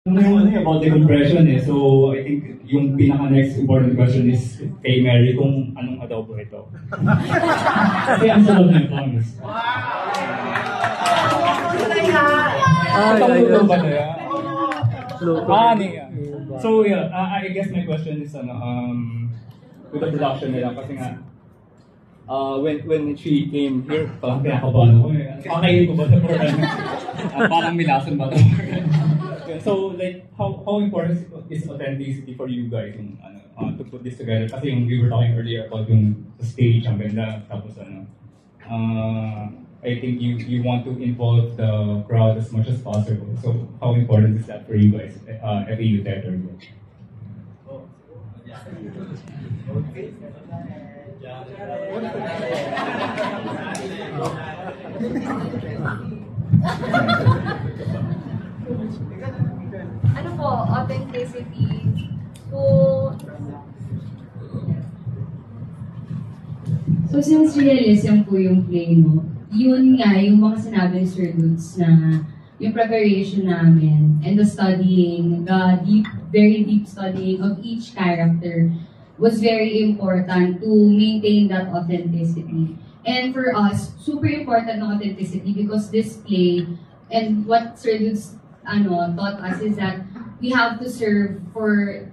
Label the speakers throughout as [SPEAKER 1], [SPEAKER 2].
[SPEAKER 1] Yung about the compression so I think yung pinaka-next important question is kay Mary kung anong adobo ito. Kasi ang sarap na promise. Ito ba na yan? So yeah, I guess my question is with the production nila kasi nga when she came here, parang pinakabahan ko kakainin ko ba ito? Parang milasan ba ito? So like how important is authenticity for you guys to put this together? Kasi we were talking earlier about yung stage, ang ganda, tapos I think you want to involve the crowd as much as possible. So how important is that for you guys, FEU Theater?
[SPEAKER 2] Ano po, authenticity. So since realism po yung play, no, yun nga, yung mga sinabi ni Sir Lutz na yung preparation namin and the studying, the very deep studying of each character was very important to maintain that authenticity. And for us, super important na authenticity because this play and what Sir Lutz taught us is that we have to serve for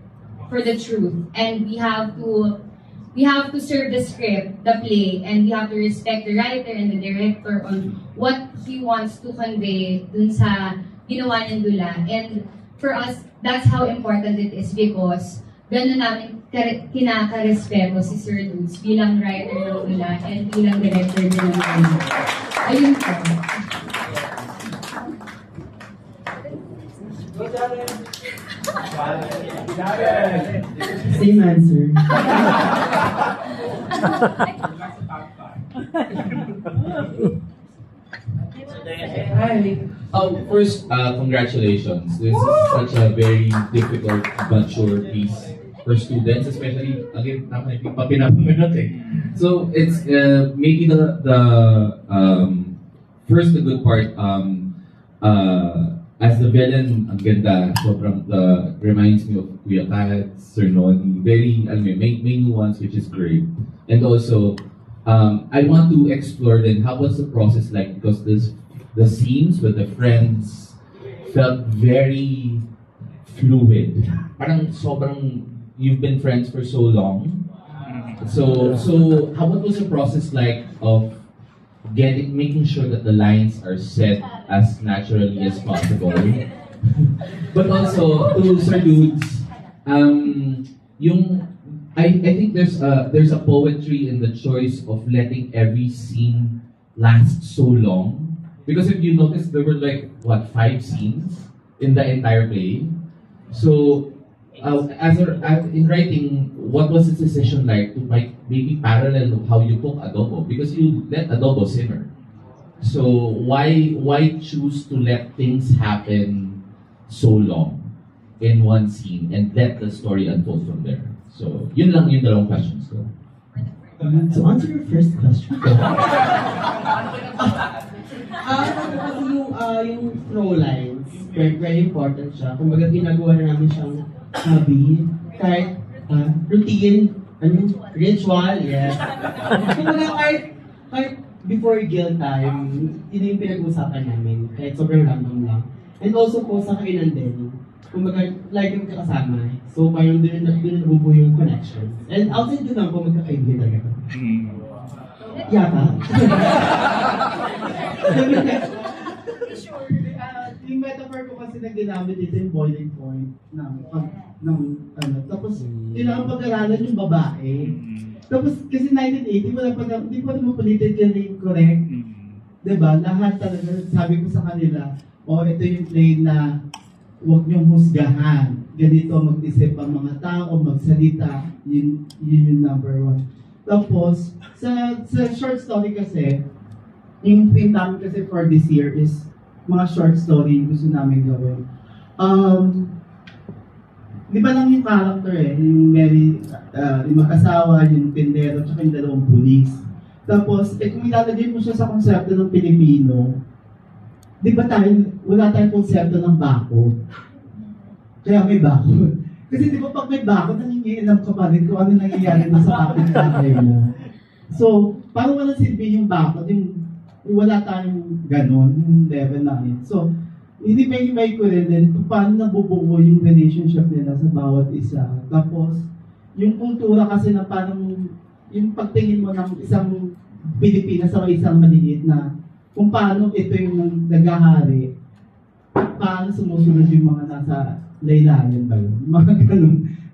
[SPEAKER 2] the truth and we have to serve the script, the play, and we have to respect the writer and the director on what he wants to convey dun sa ginawa niyang dula. And for us, that's how important it is because gano'n namin kinakarespeto si Sir Lutz bilang writer ng dula and bilang director din ng dula. Ayun po.
[SPEAKER 3] Same answer.
[SPEAKER 4] First, congratulations. This is such a very difficult but sure piece for students, especially again, so it's maybe the first the good part. As the villain, ang ganda, sobrang reminds me of Kuya Kat, Sir Noni, very, may nuance which is great. And also, I want to explore then how was the process like because the scenes with the friends felt very fluid. Parang sobrang, you've been friends for so long. So what was the process like of making sure that the lines are said as naturally as possible? But also to Sir Lutz, I think there's a poetry in the choice of letting every scene last so long. Because if you notice, there were like 5 scenes in the entire play. So in writing, what was the decision like to maybe parallel how you cook adobo? Because you let adobo simmer. So why choose to let things happen so long in one scene and let the story unfold from there? So yun lang yung dalawang questions ko.
[SPEAKER 3] To answer your first question, yung throw lines, very important siya. Kumbaga ginagawa na namin siyang hobby, kahit routine, ritual, yes. Kumbaga kahit before guild time, yun yung pinag-usapan namin, kahit sobrang random lang. And also po sa kainan din, kumbaga like yung kakasama, so parang doon nabubuo yung connection. And outside doon lang po magkakaibigan talaga. Yata. Yung metaphor ko kasi na ginamit dito yung boiling point tapos kailangan pag-aralan yung babae. Tapos kasi 1980, hindi pa naman politically correct. Diba? Lahat talaga, sabi ko sa kanila, ito yung play na huwag niyong husgahan. Ganito mag-isip ang mga tao, magsalita. Yun yung number 1. Tapos, sa short story kasi, yung theme namin kasi for this year is mga short story yung gusto namin gawin. Di ba lang yung character yung Mary, yung mag-asawa, yung tindero, tsaka yung dalawang pulis. Tapos, kung ilalagay mo siya sa konsepto ng Pilipino, di ba wala tayong konsepto ng bako? Kaya may bakod. Kasi di ba pag may bakod, nangingialam ka pa rin kung ano nangyayari doon sa kapitbahay mo. So, parang walang silbi yung bakod, yung wala tayong ganon, yung level namin. So, hinimay ko rin din kung paano nabubuo yung relationship nila sa bawat isa. Tapos, yung kultura kasi na parang, yung pagtingin mo ng isang Pilipinas sa isang maliit na kung paano ito yung naghahari, paano sumusunod yung mga nasa laylayan ba yun? Mga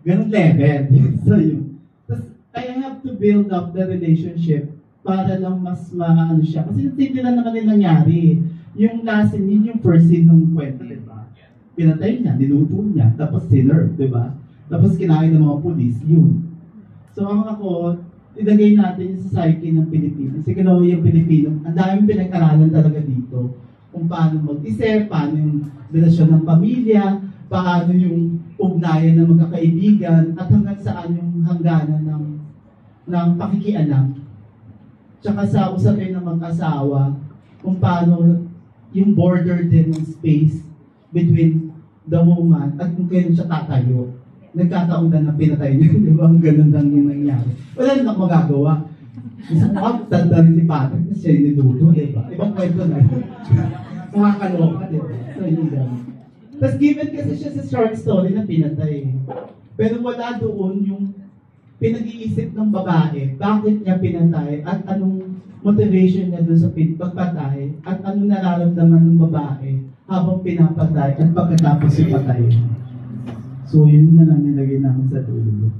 [SPEAKER 3] ganun level. So yun. Tapos, I have to build up the relationship para lang mas maano siya. Kasi hindi lang naman yung nangyari. Yung last scene, yun yung first scene ng kwento, di ba? Pinatay niya, niluto niya, tapos sinerve, di ba? Tapos kinain ng mga pulis, yun. So ang ako, ilagay natin yung psyche ng Pilipino. Kasi kalawa yung Pilipino, ang daming pinag-aralan talaga dito. Kung paano mag-isip, paano yung relasyon ng pamilya, paano yung ugnayan ng magkakaibigan, at hanggang saan yung hangganan ng pakikialam. Tsaka sa usapin ng mag-asawa, kung paano yung border din ng space between the woman at kung kailan siya tatayo. Nagkataon na pinatay niya, di ba? Ang ganun lang yung nangyari. Wala rin ako magagawa. Isang tanda rin si Patrick na siya yung niluto, di ba? Ibang kwento na yun. Makakaloka, di ba? So, yun lang. Tapos given kasi siya sa short story na pinatay. Pero wala doon yung pinag-iisip ng babae, bakit niya pinatay at anong motivation niya doon sa pagpatay at anong nararamdaman ng babae habang pinapatay at pagkatapos ipatay. So, yun na lang nilagay namin sa dulo.